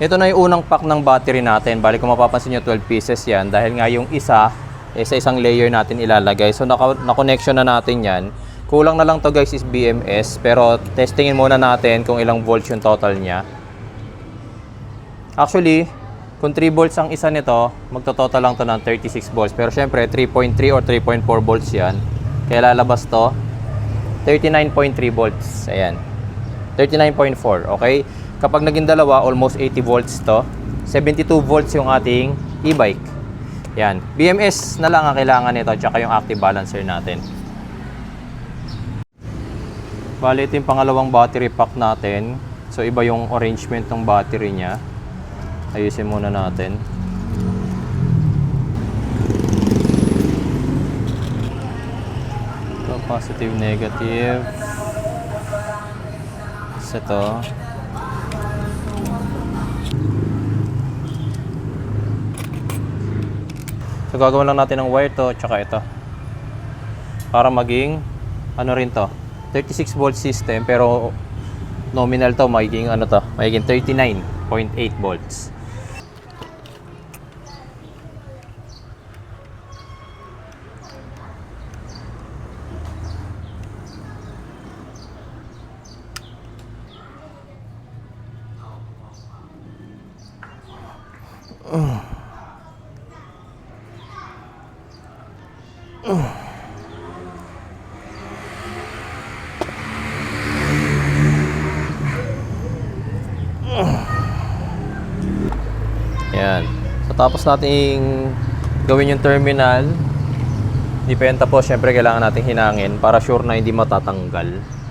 Ito na yung unang pack ng battery natin. Bali kung mapapansin nyo, 12 pieces yan. Dahil nga yung isa, sa isang layer natin ilalagay. So na-connection na natin yan. Kulang na lang to guys is BMS. Pero testingin muna natin kung ilang volts yung total niya. Actually, kung 3 volts ang isa nito, magto-total lang to ng 36 volts. Pero syempre, 3.3 or 3.4 volts yan. Kaya lalabas to, 39.3 volts. Ayan. 39.4, okay? Kapag naging dalawa, almost 80 volts to. 72 volts yung ating e-bike. Yan. BMS na lang ang kailangan nito, tsaka yung active balancer natin. Bali, ito yung pangalawang battery pack natin. So, iba yung arrangement ng battery niya. Ayusin muna natin. Ito, positive, negative. Ito. So, gagawin lang natin ng wire to, tsaka ito. Para maging, ano rin to, 36 volt system, pero nominal to, magiging ano to, magiging 39.8 volts. Yan. So, tapos nating gawin yung terminal. Hindi pa yan tapos. Siyempre, kailangan nating hinangin para sure na hindi matatanggal.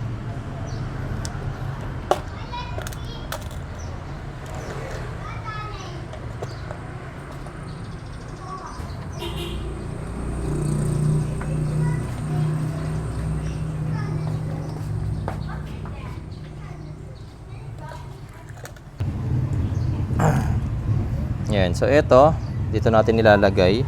Yan. So, ito, dito natin nilalagay.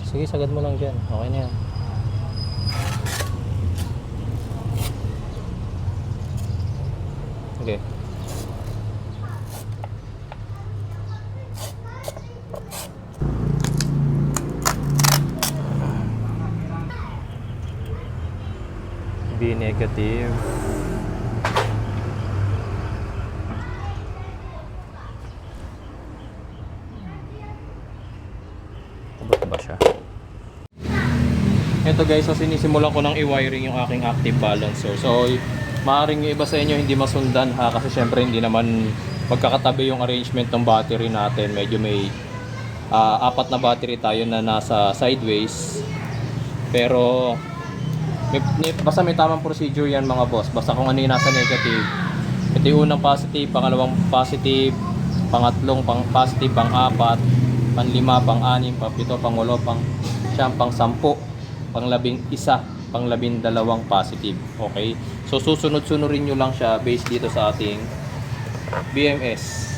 Sige, sagad mo lang dyan. Okay na yan. Okay. B negative. Tabot ba siya? Ito guys, so sinisimulan ko ng i-wiring yung aking active balancer. So, maaaring yung iba sa inyo hindi masundan ha, kasi syempre hindi naman magkakatabi yung arrangement ng battery natin. Medyo may apat na battery tayo na nasa sideways. Pero basta may tamang procedure yan mga boss. Basta kung ano yung nasa negative. Ito yung unang positive, pangalawang positive, pangatlong positive, pang-apat, pang-lima, pang-anim, pang-pito, pang-walo, pang-siyam, pang-sampu, pang-labing-isa, pang-labing-dalawang positive. Okay? So susunod-sunurin nyo lang siya based dito sa ating BMS.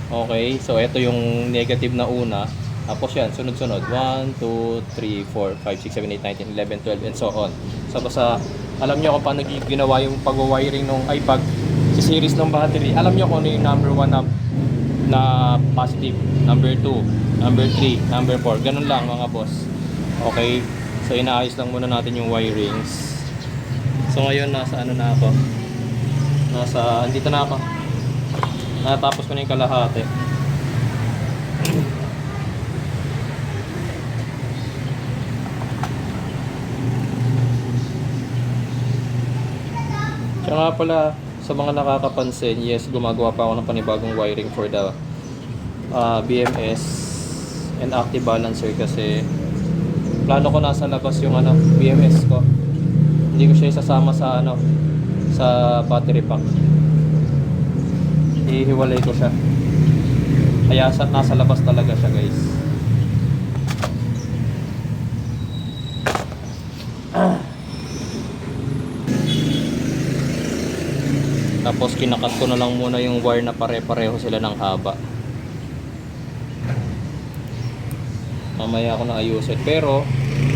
Okay? So ito yung negative na una. Tapos yan, sunod-sunod. 1, 2, 3, 4, 5, 6, 7, 8, 9, 10, 11, 12, and so on. So basta alam nyo kung paano ginawa yung pag-wiring ng iPad sa series ng battery. Alam nyo kung ano yung number 1 na positive, number 2, number 3, number 4. Ganun lang mga boss. Okay? So inaayos lang muna natin yung wirings. So ngayon nasa ano na ako? Andito na ako. Natapos ko na yung kalahati. Tsaka nga pala, sa mga nakakapansin, yes, gumagawa pa ako ng panibagong wiring for the BMS and active balancer kasi plano ko nasa labas yung BMS ko. Hindi hindi ko siya isasama sa ano, sa battery pack. Ihiwalay ko siya. Kaya nasa labas talaga siya, guys. Tapos kinakat ko na lang muna yung wire na pare-pareho sila ng haba. Mamaya ako na ayusin. Pero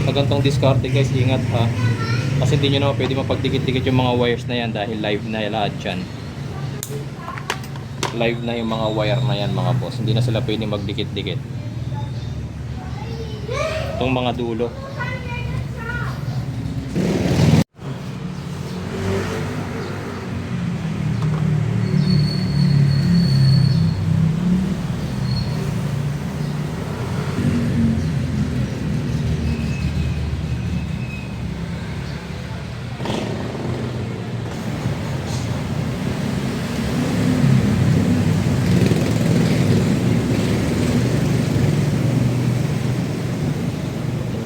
sa gantong diskarte, guys, ingat ha. Kasi hindi nyo naman pwede mapagdikit-dikit yung mga wires na yan dahil live na lahat yan. Live na yung mga wire na yan, mga boss. Hindi na sila pwede magdikit-dikit. Itong mga dulo.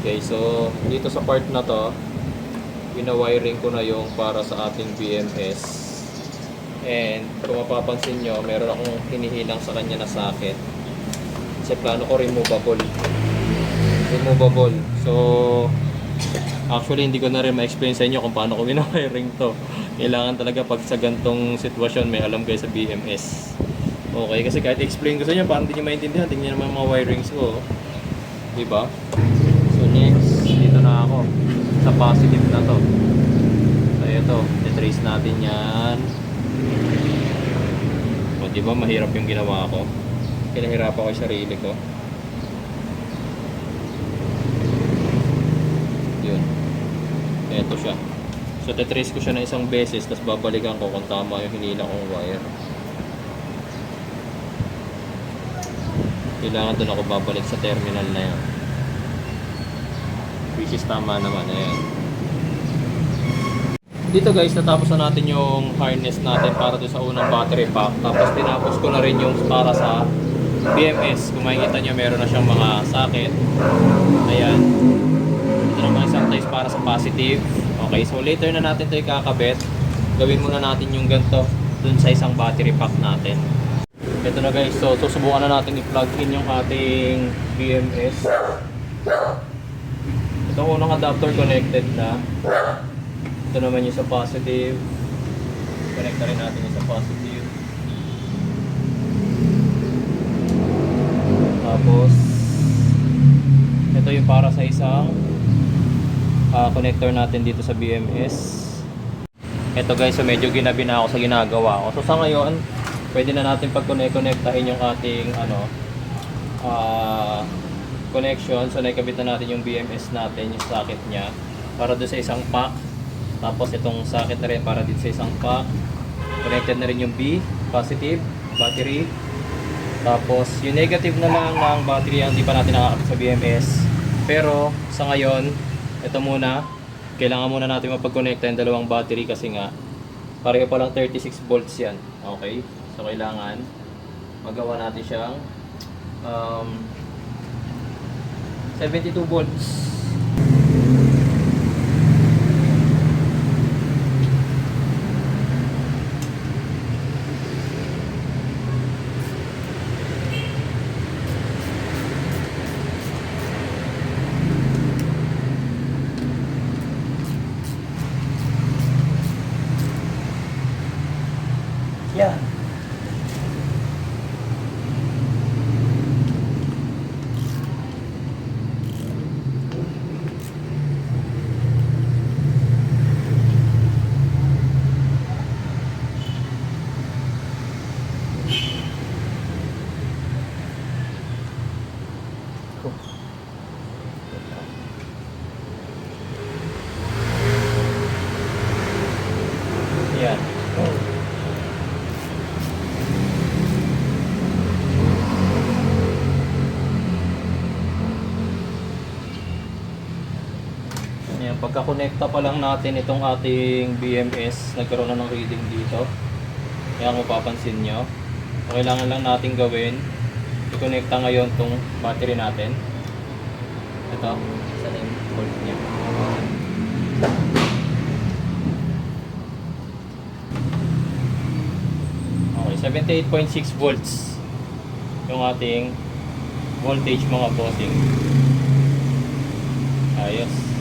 Okay, so dito sa part na to, pina-wiring ko na yung para sa ating BMS. And kung mapapansin nyo, meron akong hinihilang sa kanya na socket. Kasi plano ko removable. So actually hindi ko na rin ma-explain sa inyo kung paano ko pina-wiring to. Kailangan talaga pag sa gantong sitwasyon may alam kayo sa BMS. Okay, kasi kahit explain ko sa inyo parang hindi nyo maintindihan. Tingnan naman mga wirings ko, diba? So next, dito na ako sa positive na to. So ito, i-trace natin yan. O diba mahirap yung ginawa ko. Kinahirapan ko yung sarili ko. Yun. Ito siya. So titrace ko siya na isang beses, tapos babalikan ko kung tama yung hinila kong wire. Kailangan doon ako babalik sa terminal na yan. Which is tama naman, ayan. Dito guys, natapos na natin yung harness natin para doon sa unang battery pack. Tapos tinapos ko na rin yung para sa BMS. Kung makikita nyo, meron na siyang mga socket. Ayan. Ito naman isang size para sa positive. Okay, so later na natin ito ikakabit. Gawin muna natin yung ganito doon sa isang battery pack natin. Ito na guys, so susubukan na natin i-plug in yung ating BMS. Itong unang adapter connected na. Ito naman yung sa positive. Connect na rin natin yung sa positive. Tapos ito yung para sa isang connector natin dito sa BMS. Ito guys, so medyo ginabi na ako sa ginagawa ko. So sa ngayon, pwede na natin pag-connectahin yung ating connection. So naikabit na natin yung BMS natin, yung socket nya para doon sa isang pack. Tapos itong socket na rin para dito sa isang pack. Connected na rin yung B, positive, battery. Tapos yung negative na lang ng battery ang hindi pa natin nakakabit sa BMS. Pero sa ngayon, ito muna. Kailangan muna natin mapag-connecta yung dalawang battery kasi nga pareho pa lang 36 volts yan. Okay? So kailangan magawa natin siyang 72 volts. Yeah. Yan. Yan, pagka-connecta pa lang natin itong ating BMS, nagkaroon na ng reading dito. Kaya kung mapapansin nyo, kailangan lang natin gawin, i-connecta ngayon itong battery natin. Ito, isa na yung volt niya. 78.6 volts yung ating voltage mga bossing. Ayos.